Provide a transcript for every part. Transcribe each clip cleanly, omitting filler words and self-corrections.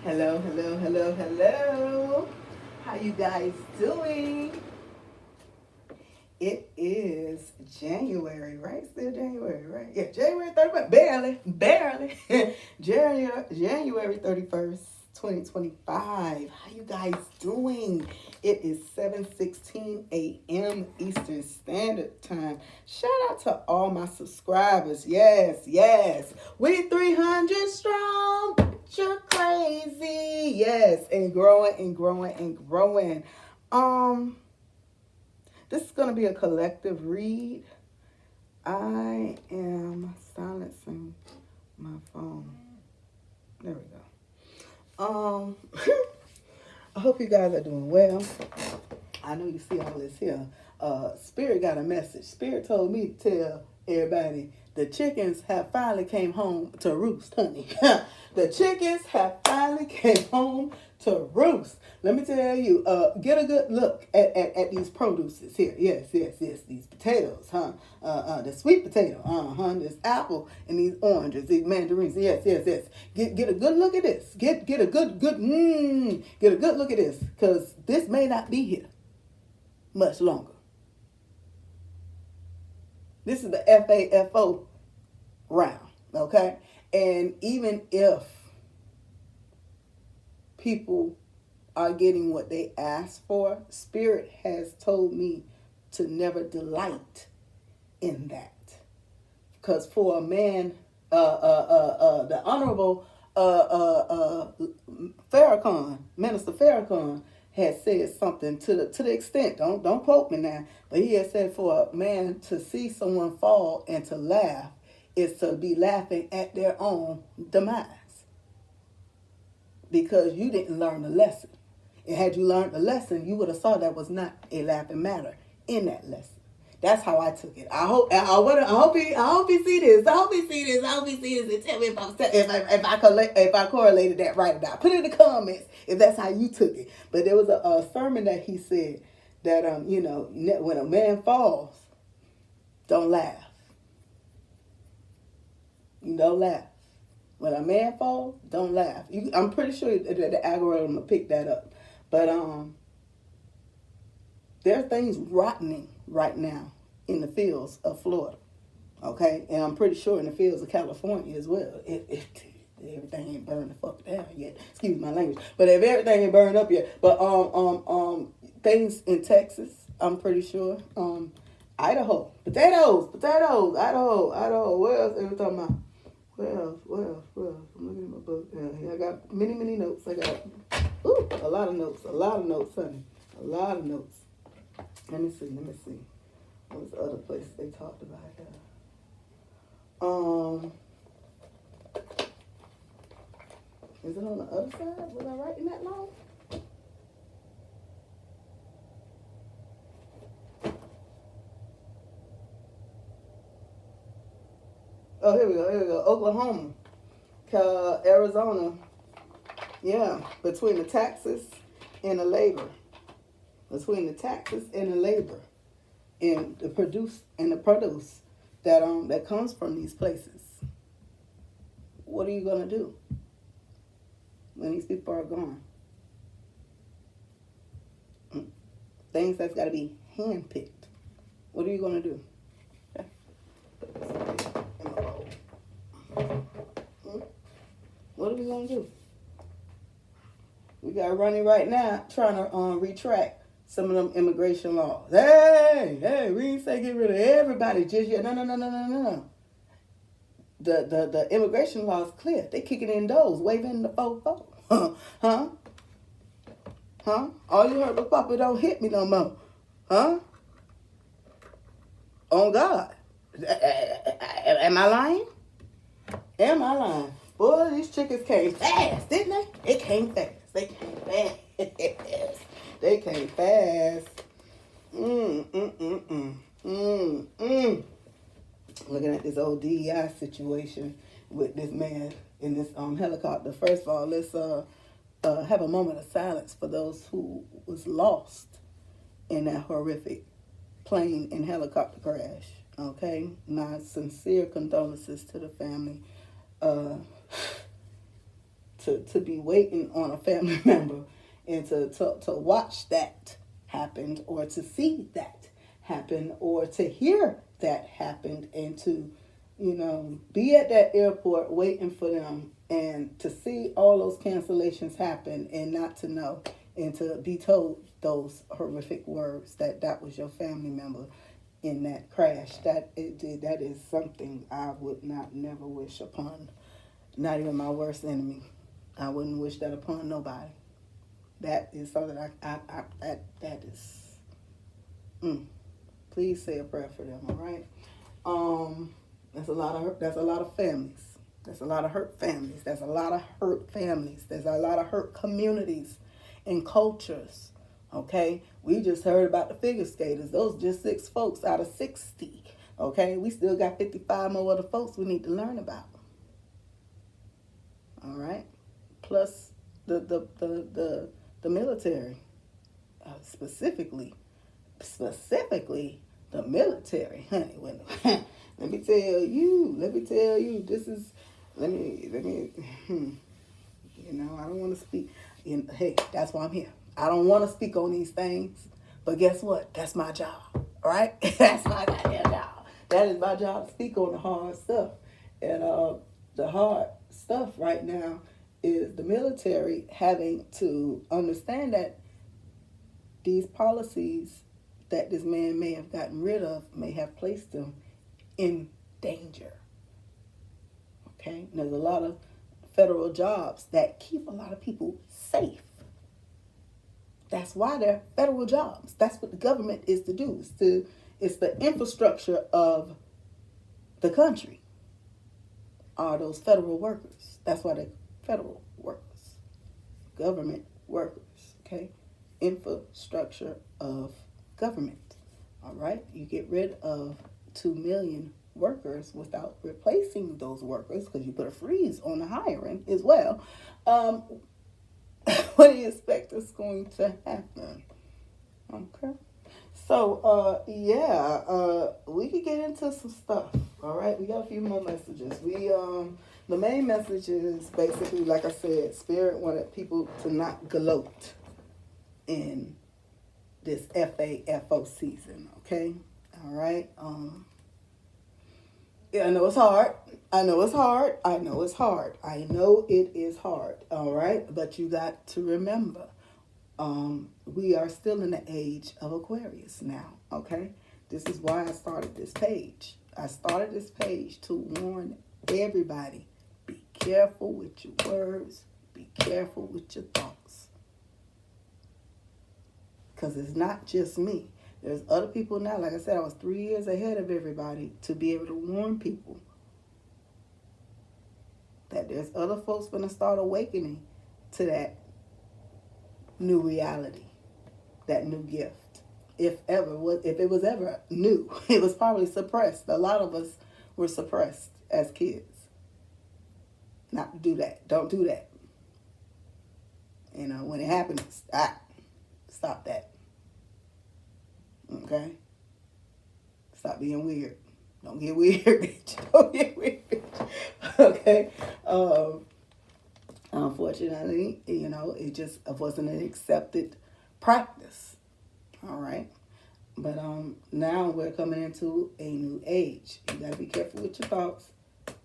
Hello, hello, hello, hello. How you guys doing? It is January, right? Still January, right? Yeah, January 31st. Barely. January 31st, 2025. How you guys doing? It is 7:16 a.m. Eastern Standard Time. Shout out to all my subscribers. Yes, yes. We 300 strong. You're crazy. Yes, and growing and growing and growing. Um, this is going to be a collective read. I am silencing my phone. There we go. I hope you guys are doing well. I know you see all this here. Spirit got a message. Spirit told me to tell everybody the chickens have finally came home to roost, honey. The chickens have finally came home to roost. Let me tell you, get a good look at these produces here. Yes, yes, yes. These potatoes, huh? The sweet potato, this apple and these oranges, these mandarins. Yes, yes, yes. Get a good look at this. Get a good get a good look at this, because this may not be here much longer. This is the FAFO round, okay? And even if people are getting what they ask for, Spirit has told me to never delight in that. Because for a man, the Honorable Farrakhan, Minister Farrakhan, had said something to the extent, don't quote me now, but he had said for a man to see someone fall and to laugh is to be laughing at their own demise, because you didn't learn the lesson. And had you learned the lesson, you would have saw that was not a laughing matter in that lesson. That's how I took it. I hope he see this. I hope he see this. I hope he see this and tell me if I correlated that right or not. Put it in the comments if that's how you took it. But there was a sermon that he said that when a man falls, don't laugh. Don't laugh. When a man falls, don't laugh. I'm pretty sure that the algorithm will pick that up. But there are things rotting right now in the fields of Florida, okay? And I'm pretty sure in the fields of California as well. Everything ain't burned the fuck down yet. Excuse my language. But if everything ain't burned up yet. But things in Texas, I'm pretty sure. Idaho. Potatoes. Idaho. Where else are we talking about? Where else? I'm looking at my book. Yeah, I got many notes. I got a lot of notes, honey. A lot of notes. Let me see. What was the other place they talked about that? Is it on the other side? Was I writing that long? Oh, here we go. Oklahoma, Arizona. Yeah, between the taxes and the labor. And the produce that comes from these places. What are you gonna do when these people are gone? Things that's got to be handpicked. What are you gonna do? What are we gonna do? We got running right now trying to retract some of them immigration laws. Hey, we ain't say get rid of everybody just yet. No. The immigration law is clear. They kicking in doors, waving the FAFO. Huh? All you heard was Papa don't hit me no more. Huh? On God. Am I lying? Boy, these chickens came fast, didn't they? They came fast. They came fast. Looking at this old DEI situation with this man in this helicopter. First of all, let's have a moment of silence for those who was lost in that horrific plane and helicopter crash. Okay, my sincere condolences to the family. to be waiting on a family member and to watch that happen, or to see that happen, or to hear that happened, and to, be at that airport waiting for them, and to see all those cancellations happen and not to know, and to be told those horrific words that that was your family member in that crash. That is something I would not never wish upon, not even my worst enemy. I wouldn't wish that upon nobody. That is something that is. Please say a prayer for them. All right. That's a lot of families. That's a lot of hurt families. That's a lot of hurt families. There's a lot of hurt communities and cultures. Okay, we just heard about the figure skaters. Those just 6 folks out of 60. Okay, we still got 55 more other folks we need to learn about. All right, plus the military, specifically the military, honey. Let me tell you. This is. Let me. I don't want to speak. Hey, that's why I'm here. I don't want to speak on these things, but guess what? That's my job, all right? That's my goddamn job. That is my job, to speak on the hard stuff. And the hard stuff right now is the military having to understand that these policies that this man may have gotten rid of may have placed them in danger. Okay? And there's a lot of federal jobs that keep a lot of people safe. That's why they're federal jobs. That's what the government is to do. It's the infrastructure of the country are those federal workers. That's why they're federal workers. Government workers, okay? Infrastructure of government, all right? You get rid of 2 million workers without replacing those workers, because you put a freeze on the hiring as well. What do you expect is going to happen? Okay. So, we could get into some stuff. All right. We got a few more messages. The main message is basically, like I said, Spirit wanted people to not gloat in this FAFO season. Okay. All right. Yeah, I know it's hard. I know it is hard. All right. But you got to remember, we are still in the age of Aquarius now. Okay. This is why I started this page. I started this page to warn everybody, be careful with your words. Be careful with your thoughts. Because it's not just me. There's other people now. Like I said, I was 3 years ahead of everybody to be able to warn people that there's other folks going to start awakening to that new reality, that new gift. If it was ever new, it was probably suppressed. A lot of us were suppressed as kids. Not to do that. Don't do that. When it happens, stop that. Okay? Stop being weird. Don't get weird, bitch. Don't get weird, bitch. Okay? Unfortunately, it just wasn't an accepted practice. All right? But now we're coming into a new age. You got to be careful with your thoughts.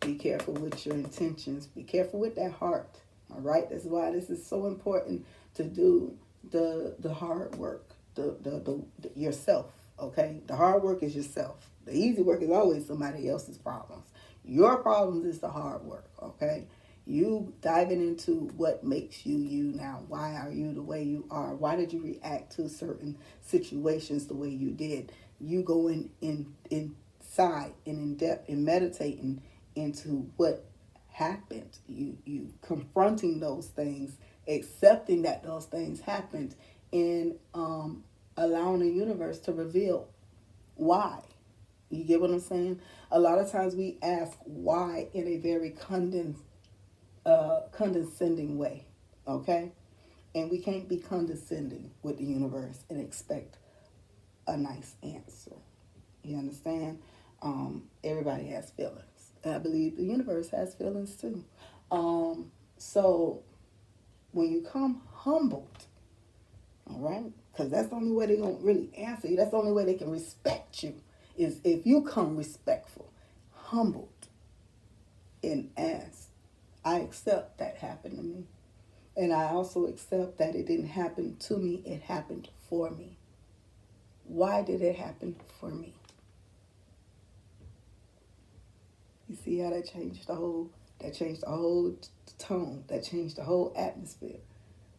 Be careful with your intentions. Be careful with that heart. All right? That's why this is so important to do the hard work. The yourself, okay? The hard work is yourself. The easy work is always somebody else's problems. Your problems is the hard work, okay? You diving into what makes you you now. Why are you the way you are? Why did you react to certain situations the way you did? You going inside and in depth and meditating into what happened. You confronting those things, accepting that those things happened, and allowing the universe to reveal why. You get what I'm saying? A lot of times we ask why in a very condescending way, okay? And we can't be condescending with the universe and expect a nice answer. You understand? Everybody has feelings. And I believe the universe has feelings too. So when you come humbled, all right? Because that's the only way they're going to really answer you. That's the only way they can respect you is if you come respectful, humbled, and ask. I accept that happened to me. And I also accept that it didn't happen to me, it happened for me. Why did it happen for me? You see how that changed the whole tone, that changed the whole atmosphere.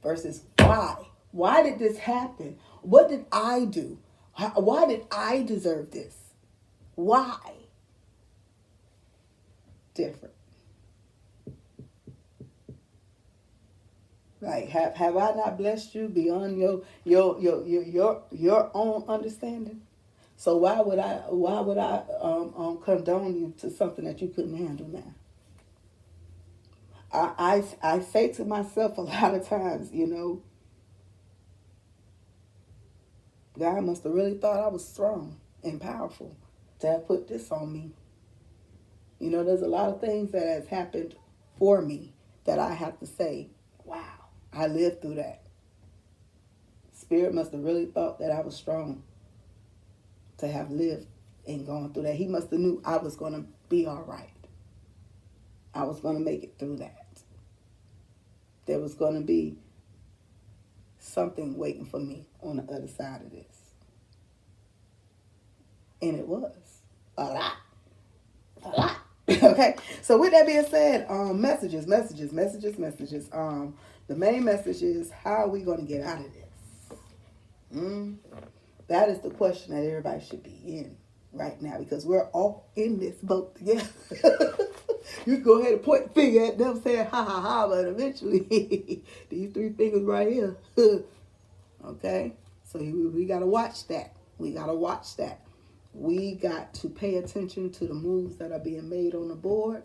Versus why? Why did this happen? What did I do? Why did I deserve this? Why? Different. Like have I not blessed you beyond your own understanding? So why would I condone you to something that you couldn't handle now? I say to myself a lot of times, God must have really thought I was strong and powerful to have put this on me. There's a lot of things that has happened for me that I have to say, wow, I lived through that. Spirit must have really thought that I was strong to have lived and gone through that. He must have knew I was going to be all right. I was going to make it through that. There was going to be something waiting for me on the other side of this. And it was a lot. Okay, so with that being said, messages. The main message is, how are we going to get out of this? That is the question that everybody should be in right now, because we're all in this boat together. You go ahead and point the finger at them saying ha ha ha, but eventually these three fingers right here. Okay, so we got to watch that. We got to pay attention to the moves that are being made on the board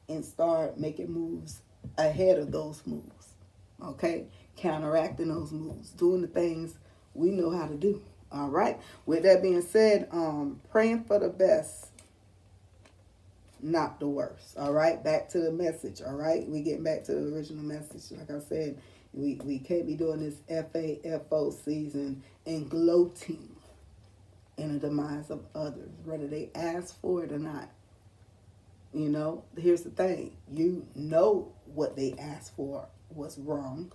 and start making moves ahead of those moves. Okay, counteracting those moves, doing the things we know how to do. All right, with that being said, praying for the best, not the worst. All right, back to the message. All right, we getting back to the original message. Like I said, we can't be doing this FAFO season and gloating in the demise of others, whether they ask for it or not. Here's the thing. What they asked for was wrong.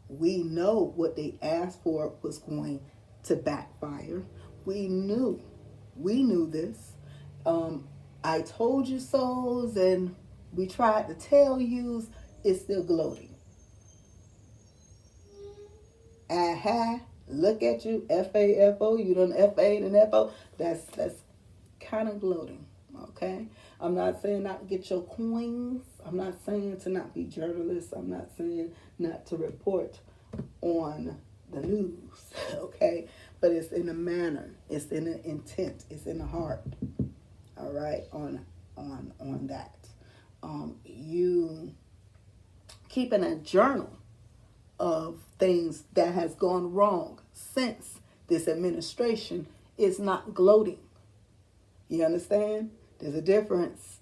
We know what they asked for was going to backfire. We knew this. I told you so's, and we tried to tell you, it's still gloating. Look at you, FAFO, you done FA'd and FO. That's kind of gloating, okay? I'm not saying not to get your coins. I'm not saying to not be journalists. I'm not saying not to report on the news, okay? But it's in the manner, it's in the intent, it's in the heart, all right, on that. You keeping a journal of things that has gone wrong since this administration is not gloating. You understand? There's a difference.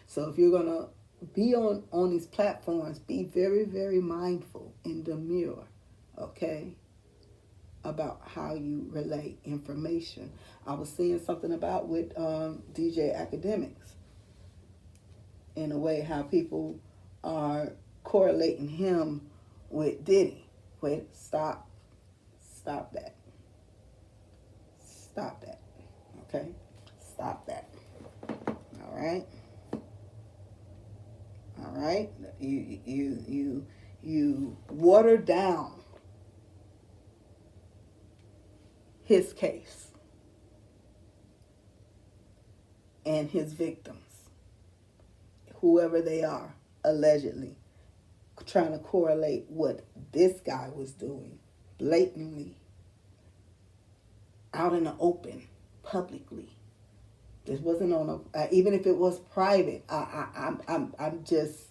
So if you're going to be on these platforms, be very, very mindful and demure, okay, about how you relay information. I was seeing something about with DJ Academics, in a way how people are correlating him with Diddy. Wait, stop that. Okay? Stop that. All right? You water down his case and his victims, whoever they are, allegedly trying to correlate what this guy was doing blatantly out in the open, publicly. This wasn't on a, even if it was private. I'm just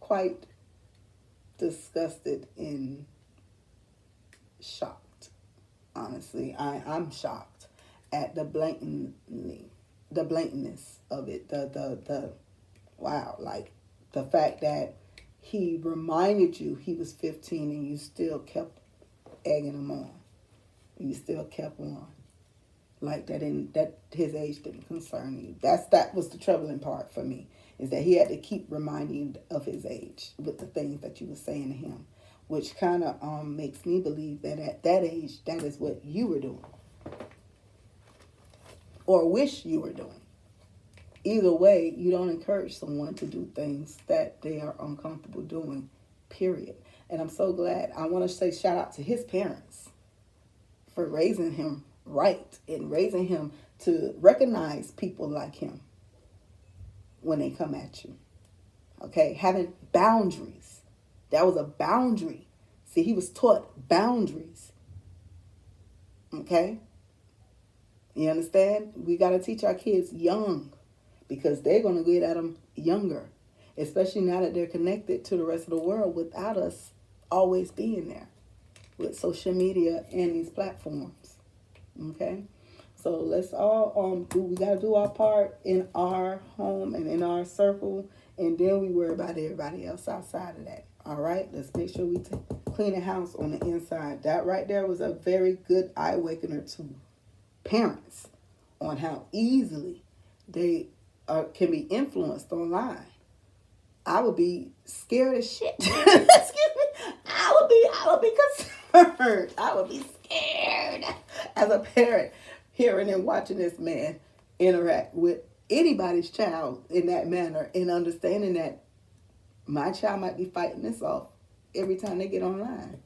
quite disgusted and shocked. Honestly, I'm shocked at the blatantness of it. The wow, like The fact that he reminded you he was 15 and you still kept egging him on. You still kept on. Like that his age didn't concern you. That was the troubling part for me, is that he had to keep reminding you of his age with the things that you were saying to him, which kind of makes me believe that at that age, that is what you were doing, or wish you were doing. Either way, you don't encourage someone to do things that they are uncomfortable doing, period. And I'm so glad. I want to say shout out to his parents for raising him right and raising him to recognize people like him when they come at you. Okay, having boundaries. That was a boundary. See, he was taught boundaries. Okay? You understand? We got to teach our kids young, because they're going to get at them younger, especially now that they're connected to the rest of the world without us always being there with social media and these platforms. Okay? So let's all we got to do our part in our home and in our circle, and then we worry about everybody else outside of that. All right? Let's make sure we clean the house on the inside. That right there was a very good eye-awakener to parents on how easily they can be influenced online. I would be scared as shit. Excuse me. I would be concerned. I would be scared as a parent, hearing and watching this man interact with anybody's child in that manner, and understanding that my child might be fighting this off every time they get online.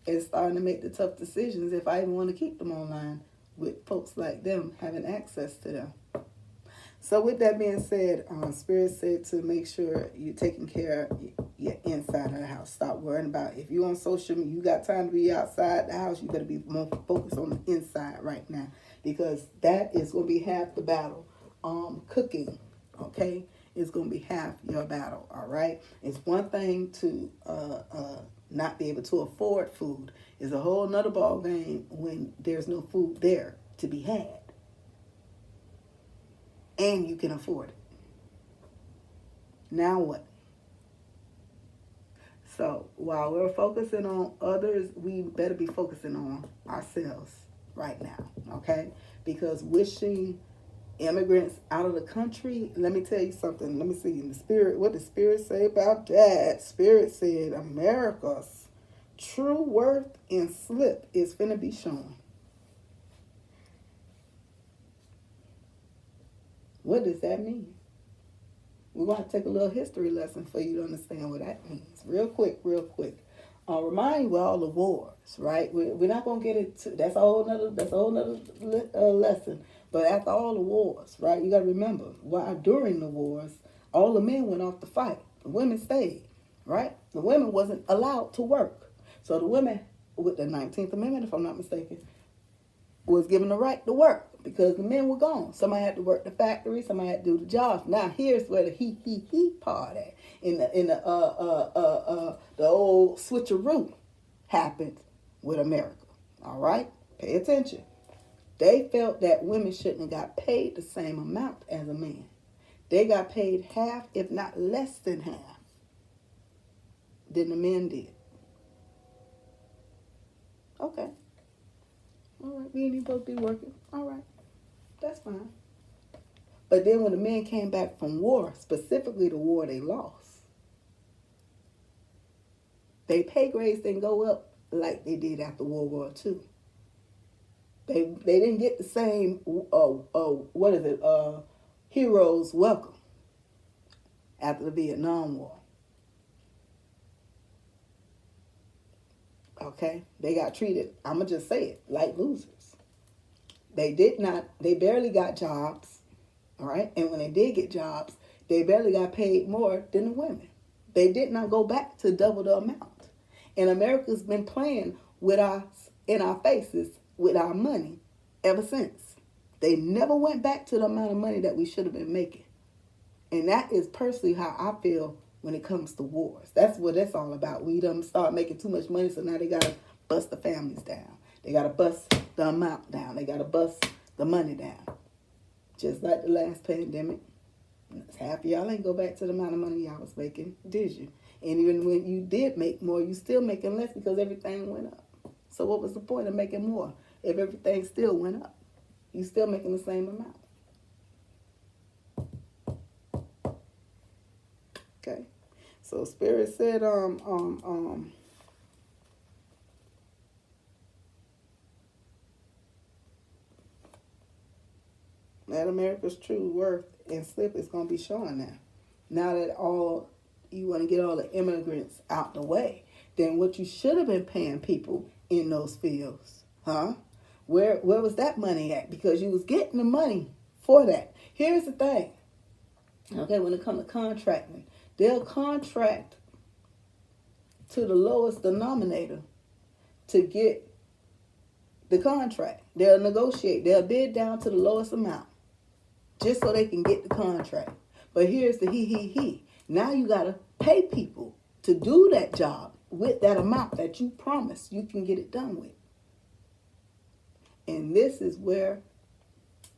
It's starting to make the tough decisions if I even want to keep them online with folks like them having access to them. So with that being said, Spirit said to make sure you're taking care of your inside of the house. Stop worrying about if you're on social media, you got time to be outside the house, you better be more focused on the inside right now, because that is going to be half the battle. Cooking, okay, is going to be half your battle, all right? It's one thing to not be able to afford food. It's a whole nother ball game when there's no food there to be had and you can afford it. Now what? So while we're focusing on others, we better be focusing on ourselves right now, okay? Because wishing immigrants out of the country, let me tell you something. Let me see in the spirit. What did Spirit say about that? Spirit said America's true worth and slip is finna be shown. What does that mean? We're going to take a little history lesson for you to understand what that means. Real quick. Remind you of all the wars, right? We're not going to get into that's a whole nother lesson. But after all the wars, right, you got to remember, during the wars, all the men went off to fight. The women stayed, right? The women wasn't allowed to work. So the women, with the 19th Amendment, if I'm not mistaken, was given the right to work because the men were gone. Somebody had to work the factory. Somebody had to do the jobs. Now here's where the he part at in the old switcheroo happened with America. All right, pay attention. They felt that women shouldn't have got paid the same amount as a man. They got paid half, if not less than half, than the men did. Okay. All right, we ain't even supposed to be working. All right, that's fine. But then when the men came back from war, specifically the war they lost, their pay grades didn't go up like they did after World War II. They didn't get the same, heroes welcome after the Vietnam War. Okay? They got treated, I'm going to just say it, like losers. They barely got jobs, all right? And when they did get jobs, they barely got paid more than the women. They did not go back to double the amount. And America's been playing with us in our faces with our money ever since. They never went back to the amount of money that we should have been making. And that is personally how I feel when it comes to wars. That's what it's all about. We done start making too much money, so now they got to bust the families down. They got to bust the amount down. They got to bust the money down. Just like the last pandemic. Half of y'all ain't go back to the amount of money y'all was making, did you? And even when you did make more, you still making less because everything went up. So what was the point of making more if everything still went up? You still making the same amount. Okay. So Spirit said, that America's true worth and slip is going to be showing now. Now that you want to get all the immigrants out the way, then what you should have been paying people in those fields, huh? Where was that money at? Because you was getting the money for that. Here's the thing. Okay, when it comes to contracting, they'll contract to the lowest denominator to get the contract. They'll negotiate. They'll bid down to the lowest amount just so they can get the contract. But here's the he. Now you got to pay people to do that job with that amount that you promised you can get it done with. And this is where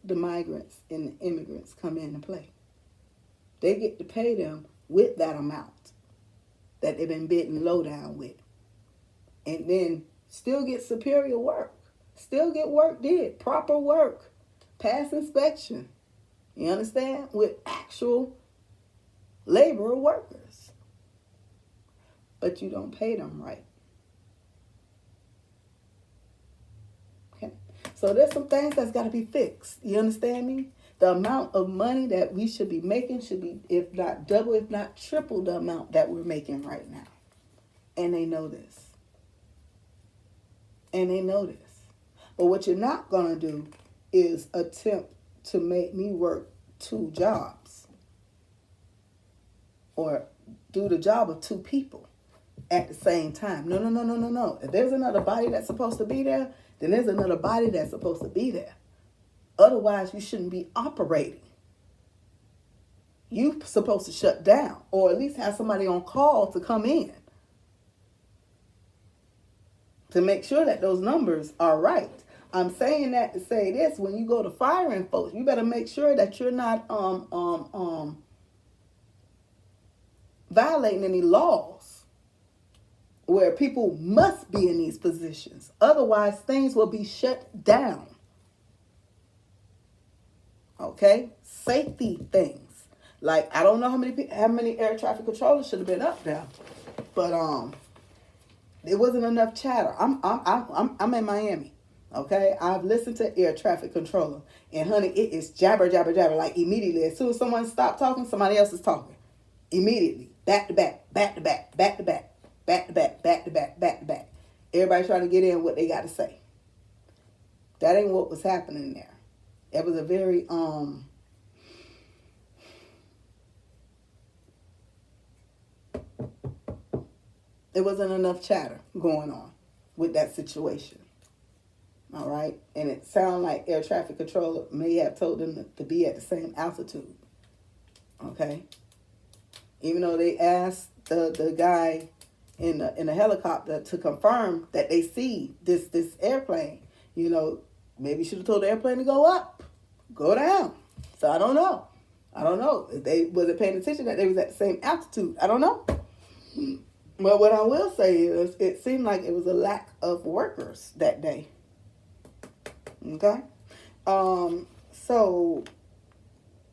the migrants and the immigrants come into play. They get to pay them with that amount that they've been bidding low down with. And then still get superior work. Still get work did. Proper work. Pass inspection. You understand? With actual laborer workers. But you don't pay them right. Okay? So there's some things that's got to be fixed. You understand me? The amount of money that we should be making should be, if not double, if not triple the amount that we're making right now. And they know this. And they know this. But what you're not going to do is attempt to make me work 2 jobs. Or do the job of 2 people at the same time. No. If there's another body that's supposed to be there, then there's another body that's supposed to be there. Otherwise, you shouldn't be operating. You're supposed to shut down or at least have somebody on call to come in to make sure that those numbers are right. I'm saying that to say this: when you go to firing folks, you better make sure that you're not violating any laws where people must be in these positions. Otherwise, things will be shut down. Okay, safety things. Like, I don't know how many air traffic controllers should have been up there, but there wasn't enough chatter. I'm in Miami. Okay, I've listened to air traffic controller, and honey, it is jabber. Like immediately, as soon as someone stopped talking, somebody else is talking. Immediately, back to back. Everybody trying to get in what they got to say. That ain't what was happening there. It was a very there wasn't enough chatter going on with that situation. All right, and it sounded like air traffic controller may have told them to be at the same altitude. Okay, even though they asked the guy in the helicopter to confirm that they see this airplane, you know, maybe should have told the airplane to go up, go down. So I don't know. If they wasn't paying attention that they was at the same altitude. I don't know. But what I will say is it seemed like it was a lack of workers that day. Okay? So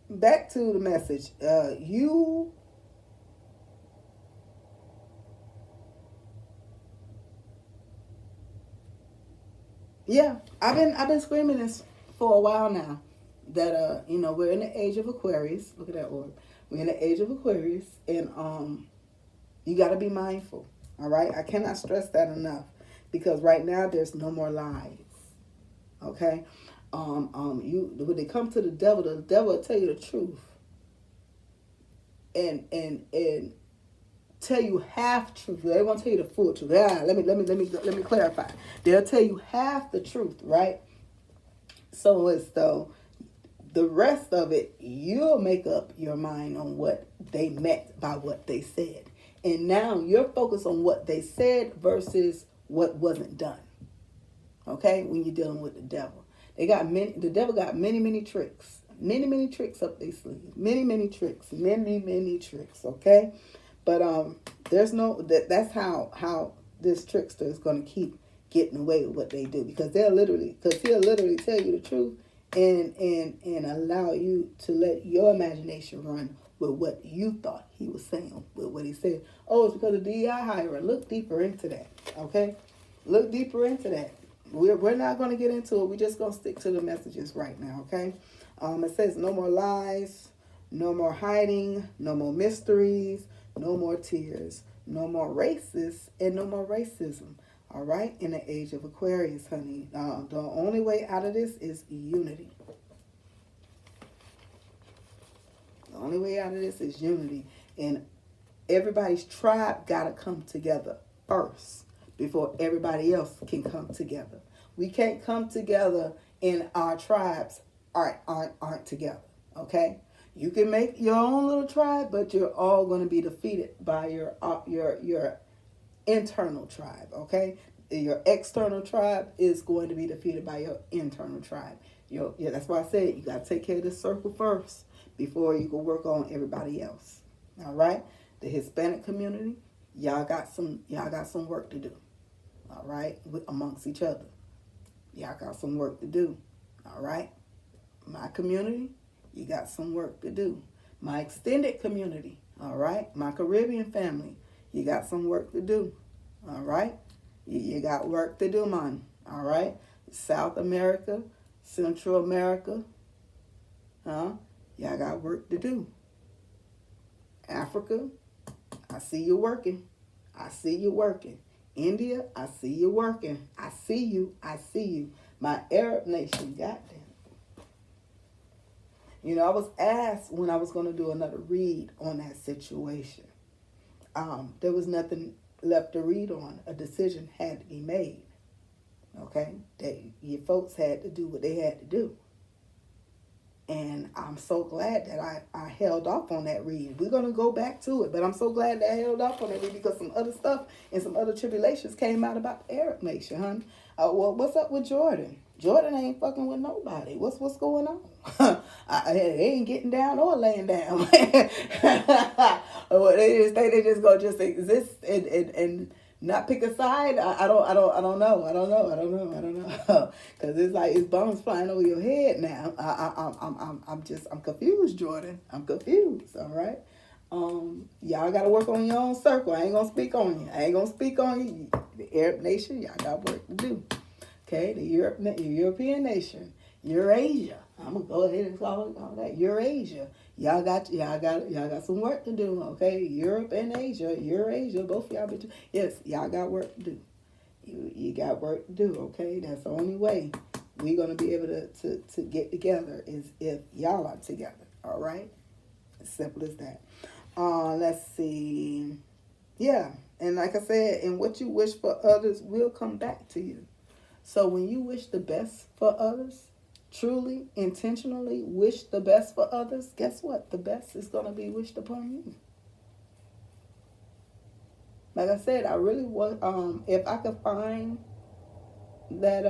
back to the message. Yeah, I've been screaming this for a while now that we're in the age of Aquarius. Look at that orb. We're in the age of Aquarius, and you got to be mindful. All right, I cannot stress that enough because right now there's no more lies. Okay, when they come to the devil will tell you the truth, and tell you half truth. They won't tell you the full truth. Let me clarify. They'll tell you half the truth, right? So as though the rest of it, you'll make up your mind on what they meant by what they said. And now you're focused on what they said versus what wasn't done. Okay? When you're dealing with the devil. The devil got many tricks. many, many tricks up their sleeve. Many tricks. Many tricks. Okay, but there's no that's how this trickster is going to keep getting away with what they do, because he'll literally tell you the truth and allow you to let your imagination run with what you thought he was saying, with what he said. Oh, it's because of DEI hirer. Look deeper into that, okay? Look deeper into that. We're not going to get into it. We're just going to stick to the messages right now, okay? It says no more lies, no more hiding, no more mysteries, no more tears, no more racists, and no more racism. All right, in the age of Aquarius, honey. The only way out of this is unity. The only way out of this is unity. And everybody's tribe got to come together first before everybody else can come together. We can't come together and our tribes aren't together, okay? You can make your own little tribe, but you're all going to be defeated by your internal tribe, okay? Your external tribe is going to be defeated by your internal tribe. That's why I said you got to take care of this circle first before you can work on everybody else. All right? The Hispanic community, y'all got some work to do. All right? Amongst each other. Y'all got some work to do. All right? My community, you got some work to do. My extended community, all right? My Caribbean family, you got some work to do. All right? You got work to do, man. All right? South America, Central America, y'all got work to do. Africa, I see you working. I see you working. India, I see you working. I see you. My Arab nation, goddamn. You know, I was asked when I was going to do another read on that situation. There was nothing left to read on. A decision had to be made. Okay? Your folks had to do what they had to do. And I'm so glad that I held off on that read. We're going to go back to it, but I'm so glad that I held off on that read because some other stuff and some other tribulations came out about the Arab nation, honey. Well, what's up with Jordan? Jordan ain't fucking with nobody. What's going on? They ain't getting down or laying down. Well, they just think they just gonna just exist and not pick a side. I don't know. Cause it's like it's bombs flying over your head now. I'm confused, Jordan. I'm confused. All right. Y'all gotta work on your own circle. I ain't gonna speak on you. The Arab nation, y'all got work to do. Okay, the European nation, Eurasia. I'm gonna go ahead and call it all that. Eurasia. Y'all got some work to do. Okay, Europe and Asia, Eurasia, both of y'all. Yes, y'all got work to do. You got work to do. Okay, that's the only way we're gonna be able to get together is if y'all are together. All right, as simple as that. Let's see. Yeah, and like I said, and what you wish for others will come back to you. So when you wish the best for others, truly, intentionally wish the best for others, guess what? The best is going to be wished upon you. Like I said, I really want, if I could find that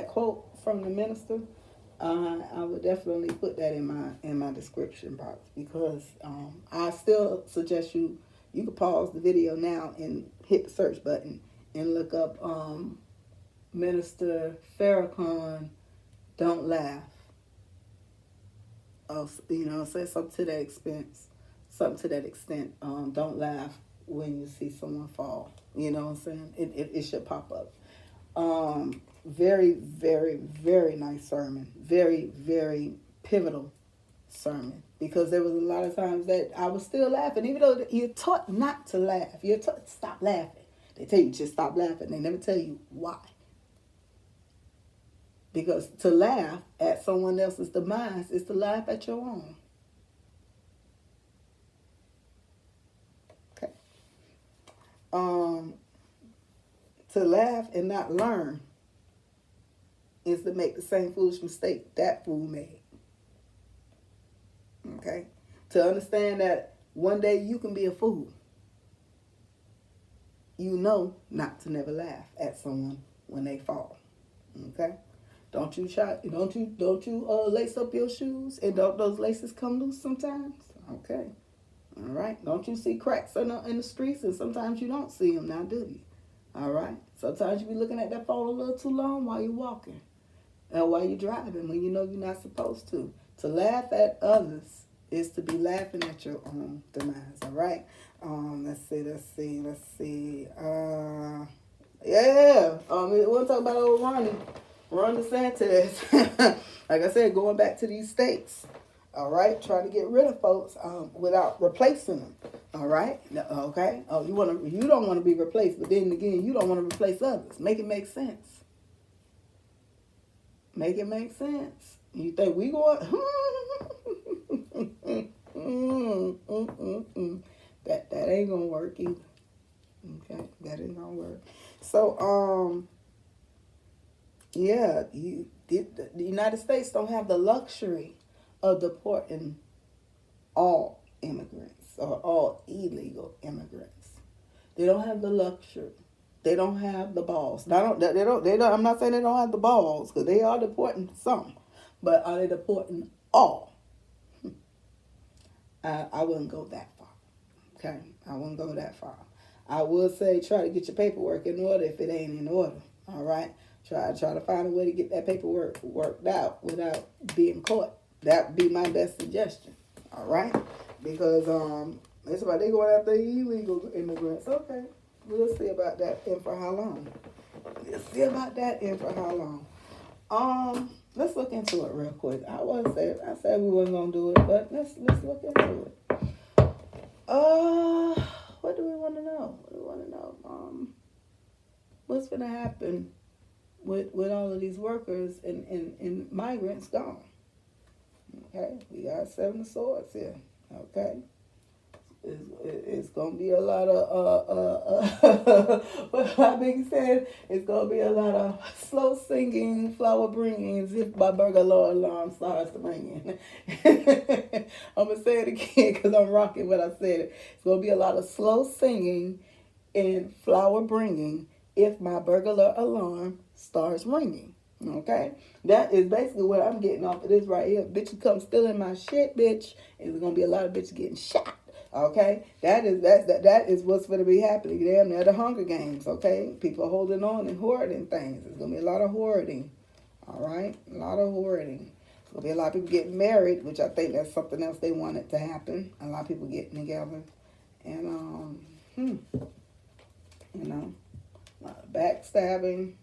quote from the minister, I would definitely put that in my description box, because I still suggest you could pause the video now and hit the search button and look up Minister Farrakhan, Don't Laugh. Say something to that extent. Don't laugh when you see someone fall. You know what I'm saying? It should pop up. Very, very, very nice sermon. Very, very pivotal sermon. Because there was a lot of times that I was still laughing, even though you're taught not to laugh. You're taught to stop laughing. They tell you just stop laughing. They never tell you why. Because to laugh at someone else's demise is to laugh at your own. Okay. To laugh and not learn is to make the same foolish mistake that fool made. Okay? To understand that one day you can be a fool. You know not to never laugh at someone when they fall. Okay? Don't you lace up your shoes and don't those laces come loose sometimes? Okay. All right. Don't you see cracks in the streets and sometimes you don't see them now, do you? All right. Sometimes you be looking at that phone a little too long while you're walking and while you're driving when you know you're not supposed to. To laugh at others is to be laughing at your own demise. All right. Let's see. Yeah. We'll talk about old Ron DeSantis. Like I said, going back to these states. All right, trying to get rid of folks without replacing them. All right, okay. Oh, you don't want to be replaced, but then again, you don't want to replace others. Make it make sense. Make it make sense. You think we going? That ain't gonna work either. Okay, that ain't gonna work. So yeah, the United States don't have the luxury of deporting all immigrants or all illegal immigrants. They don't have the luxury. They don't have the balls. They don't. I'm not saying they don't have the balls because they are deporting some, but are they deporting all? I wouldn't go that far. Okay, I wouldn't go that far. I would say try to get your paperwork in order if it ain't in order. All right, try to find a way to get that paperwork worked out without being caught. That would be my best suggestion. All right? Because it's about they going after illegal immigrants. Okay. We'll see about that and for how long. Let's look into it real quick. I said we wasn't gonna do it, but let's look into it. What do we want to know? What's gonna happen with all of these workers and migrants gone? Okay, we got 7 of swords here. Okay, it's gonna be a lot of what my big said. It's gonna be a lot of slow singing, flower bringings if my burglar alarm starts ringing. I'm gonna say it again because I'm rocking what I said. It's gonna be a lot of slow singing and flower bringing if my burglar alarm starts ringing. Okay, that is basically what I'm getting off of this right here. Bitches come stealing my shit, bitch. And there's gonna be a lot of bitches getting shot. Okay, that is what's gonna be happening. Damn, they're the Hunger Games. Okay, people holding on and hoarding things. There's gonna be a lot of hoarding. All right, a lot of hoarding. There's gonna be a lot of people getting married, which I think that's something else they wanted to happen. A lot of people getting together, and a lot of backstabbing.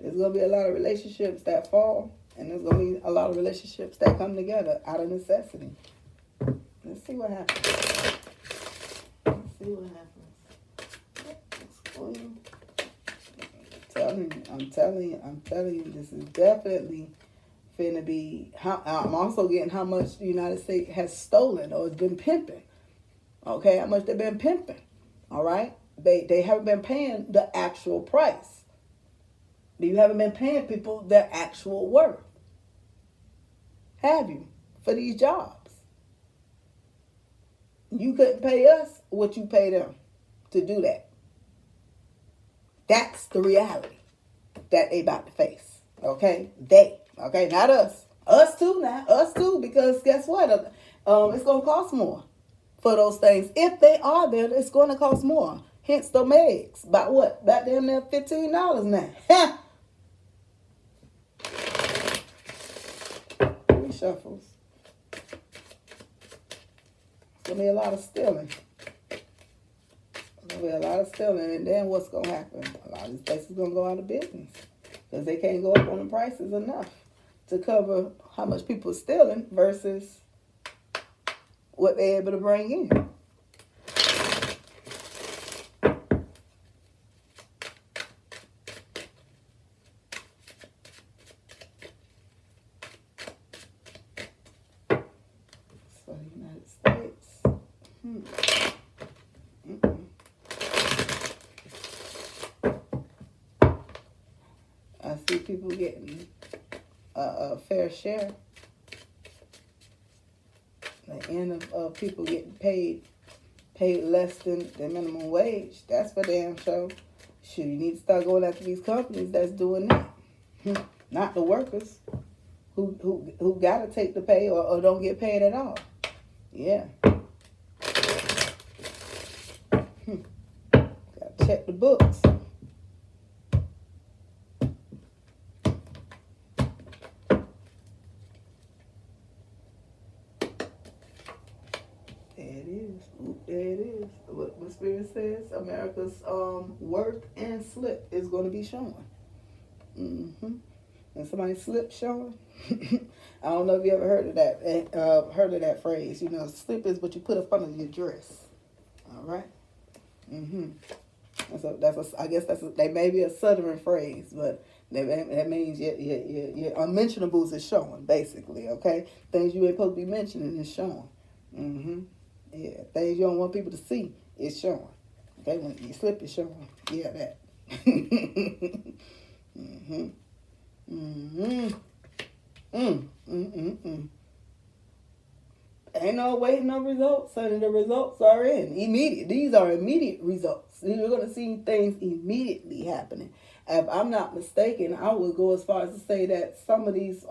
There's going to be a lot of relationships that fall, and there's going to be a lot of relationships that come together out of necessity. Let's see what happens. I'm telling you, this is definitely finna be, I'm also getting how much the United States has stolen or has been pimping. Okay, how much they've been pimping. All right? They haven't been paying the actual price. You haven't been paying people their actual worth. Have you? For these jobs. You couldn't pay us what you pay them to do that. That's the reality that they about to face. Okay? Okay? Not us. Us too now. Us too, because guess what? It's going to cost more for those things. If they are there, it's going to cost more. Hence the megs. About what? About damn near $15 now. Shuffles. It's gonna be a lot of stealing. And then what's gonna happen? A lot of these places gonna go out of business because they can't go up on the prices enough to cover how much people are stealing versus what they're able to bring in. I see people getting a fair share. The end of people getting paid less than the minimum wage. That's for damn sure. Shoot, you need to start going after these companies that's doing that. Not the workers who gotta take the pay or don't get paid at all. Yeah. Gotta check the books. There it is. What Spirit says, America's worth and slip is going to be showing. And somebody's slip showing. I don't know if you ever heard of that. Heard of that phrase? You know, slip is what you put up under your dress. All right. I guess that may be a southern phrase, but that means your unmentionables is showing, basically. Okay, things you ain't supposed to be mentioning is showing. Yeah, things you don't want people to see is showing. Okay, when you slip is showing. Yeah, that. Ain't no waiting on results, honey. The results are in. Immediate. These are immediate results. You're going to see things immediately happening. If I'm not mistaken, I would go as far as to say that some of these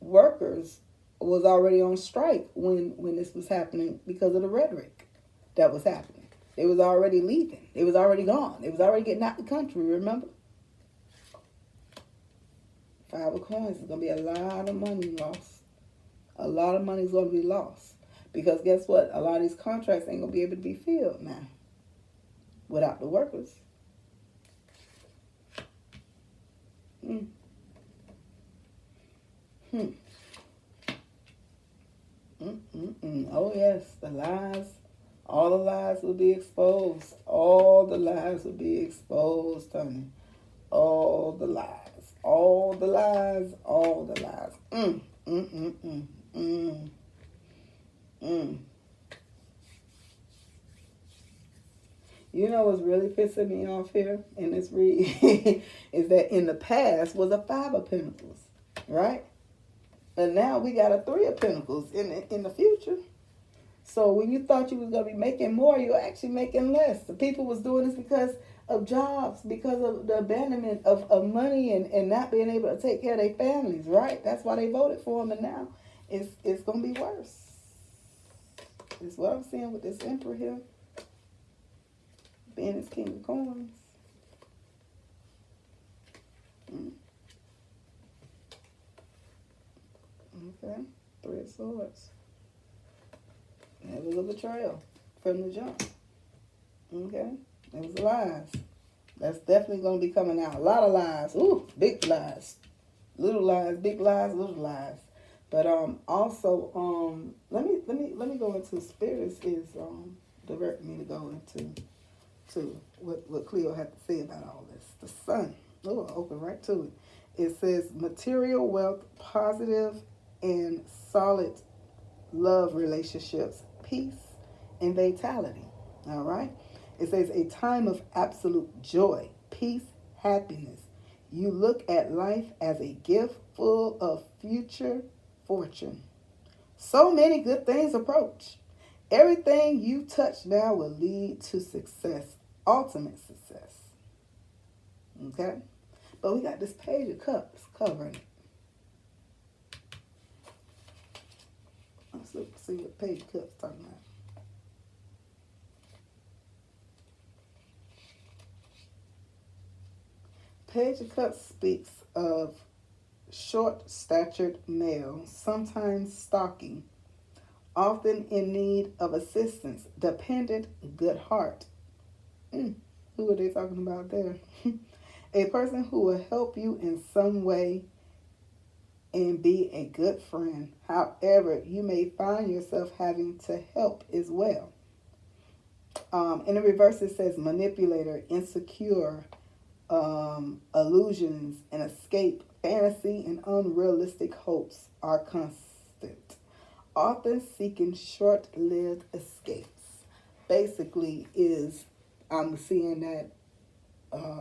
workers was already on strike when this was happening because of the rhetoric that was happening. They was already leaving. They was already gone. They was already getting out the country, remember? 5 of coins is going to be a lot of money lost. A lot of money is going to be lost. Because guess what? A lot of these contracts ain't going to be able to be filled now without the workers. Oh, yes, the lies. All the lies will be exposed. All the lies will be exposed, honey. All the lies. All the lies. All the lies. You know what's really pissing me off here in this read is that in the past was a 5 of Pentacles, right? And now we got a 3 of Pentacles in the future. So when you thought you was going to be making more, you're actually making less. The people was doing this because of jobs, because of the abandonment of money and not being able to take care of their families, right? That's why they voted for them, and now it's going to be worse. That's what I'm seeing with this Emperor here. Being this King of Coins. Okay, 3 of Swords. It was a betrayal from the jump. Okay, it was lies. That's definitely going to be coming out. A lot of lies. Ooh, big lies. Little lies, big lies, little lies. But also let me go into Spirits is directing me to go into what Cleo had to say about all this. The Sun. Oh, I'll open right to it. It says material wealth, positive and solid love relationships, peace and vitality. All right. It says a time of absolute joy, peace, happiness. You look at life as a gift full of future fortune. So many good things approach. Everything you touch now will lead to success, ultimate success. Okay? But we got this Page of Cups covering it. Let's look see what Page of Cups talking about. Page of Cups speaks of short-statured male, sometimes stalking, often in need of assistance, dependent, good heart. Who are they talking about there? A person who will help you in some way and be a good friend. However, you may find yourself having to help as well. In the reverse, it says manipulator, insecure, illusions and escape, fantasy and unrealistic hopes are constant, often seeking short-lived escapes. Basically I'm seeing that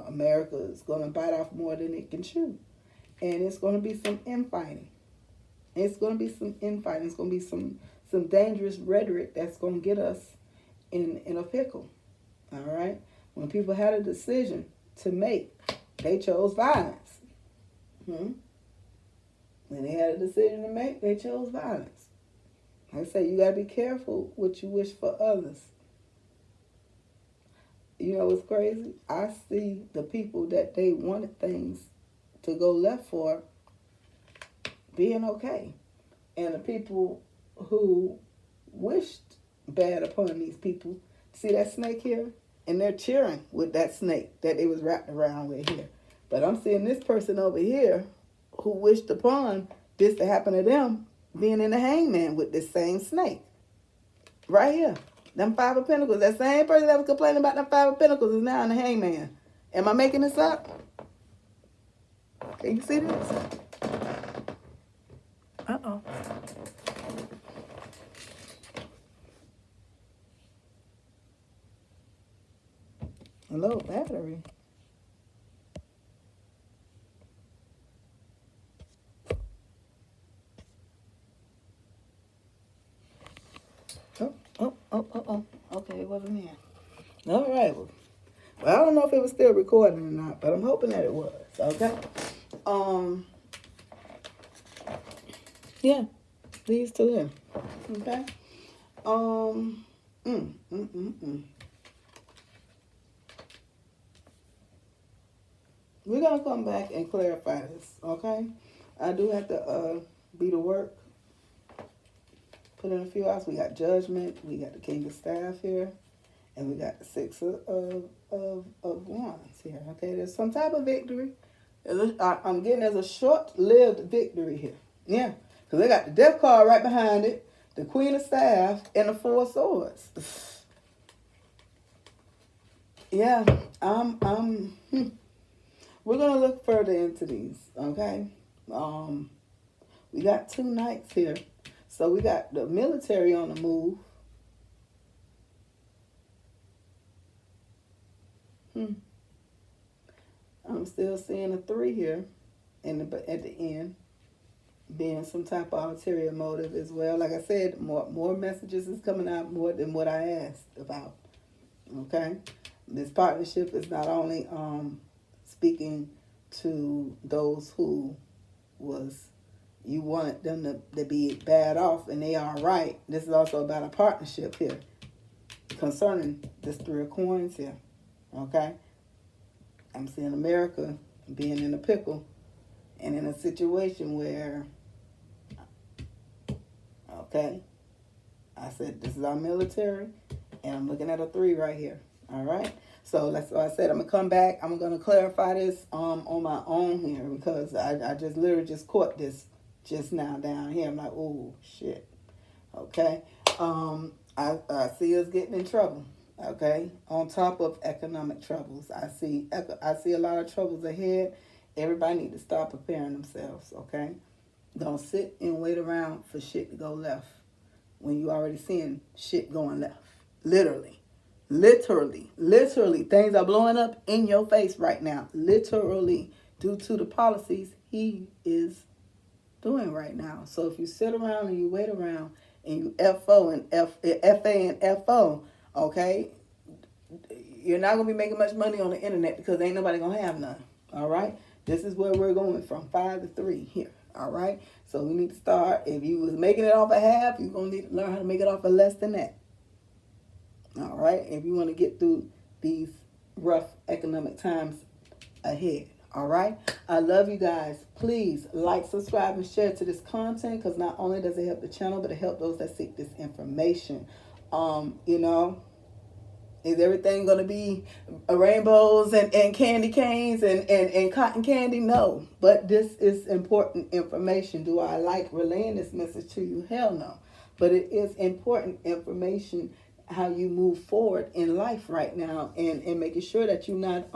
America is going to bite off more than it can chew, and it's going to be some infighting. It's going to be some infighting. It's going to be some dangerous rhetoric that's going to get us in a pickle. All right. When people had a decision to make, they chose violence. When they had a decision to make, they chose violence. Like I say, you got to be careful what you wish for others. You know what's crazy? I see the people that they wanted things to go left for being okay. And the people who wished bad upon these people, see that snake here? And they're cheering with that snake that they was wrapped around with here. But I'm seeing this person over here who wished upon this to happen to them being in the hangman with this same snake. Right here. Them 5 of Pentacles. That same person that was complaining about them 5 of Pentacles is now in the hangman. Am I making this up? Can you see this? Uh-oh. Low battery. Oh. Okay, it wasn't here. All right. Well, I don't know if it was still recording or not, but I'm hoping that it was. Okay. Yeah. These two here. Okay. We're gonna come back and clarify this. Okay. I do have to be to work. Put in a few hours. We got Judgment. We got the King of Staff here. And we got the 6 of Wands here. Okay, there's some type of victory. I'm getting there's a short-lived victory here. Yeah, because they got the Death card right behind it, the Queen of Staff, and the 4 of Swords. Yeah, we're going to look further into these, okay? We got 2 knights here. So we got the military on the move. I'm still seeing a 3 here at the end, being some type of ulterior motive as well. Like I said, more messages is coming out more than what I asked about. Okay? This partnership is not only speaking to those who you wanted them to be bad off and they are right. This is also about a partnership here concerning this 3 of coins here. Okay? I'm seeing America being in a pickle and in a situation where, okay, I said this is our military and I'm looking at a 3 right here. All right? So that's why I said I'm going to come back. I'm going to clarify this on my own here because I just literally just caught this just now down here. I'm like, oh, shit. Okay? I see us getting in trouble. Okay, on top of economic troubles, I see a lot of troubles ahead. Everybody need to start preparing themselves. Okay, don't sit and wait around for shit to go left when you already seeing shit going left. Literally, things are blowing up in your face right now. Literally, due to the policies he is doing right now. So if you sit around and you wait around and you FA and FO. Okay, you're not going to be making much money on the internet because ain't nobody going to have none. All right, this is where we're going from 5 to 3 here. All right, so we need to start. If you was making it off a half, you're going to need to learn how to make it off a less than that. All right, if you want to get through these rough economic times ahead. All right, I love you guys. Please like, subscribe, and share to this content because not only does it help the channel, but it helps those that seek this information. Is everything going to be rainbows and candy canes and cotton candy? No. But this is important information. Do I like relaying this message to you? Hell no. But it is important information how you move forward in life right now and making sure that you're not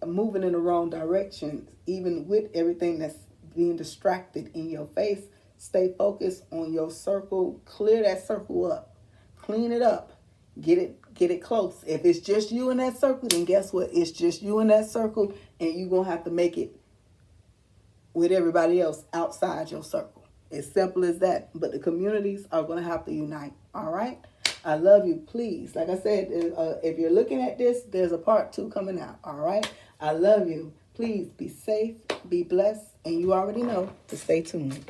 moving in the wrong direction, even with everything that's being distracted in your face. Stay focused on your circle. Clear that circle up. Clean it up. Get it close. If it's just you in that circle, then guess what? It's just you in that circle, and you're going to have to make it with everybody else outside your circle. As simple as that. But the communities are going to have to unite. All right? I love you. Please, like I said, if you're looking at this, there's a part 2 coming out. All right. I love you. Please be safe, be blessed, and you already know to stay tuned.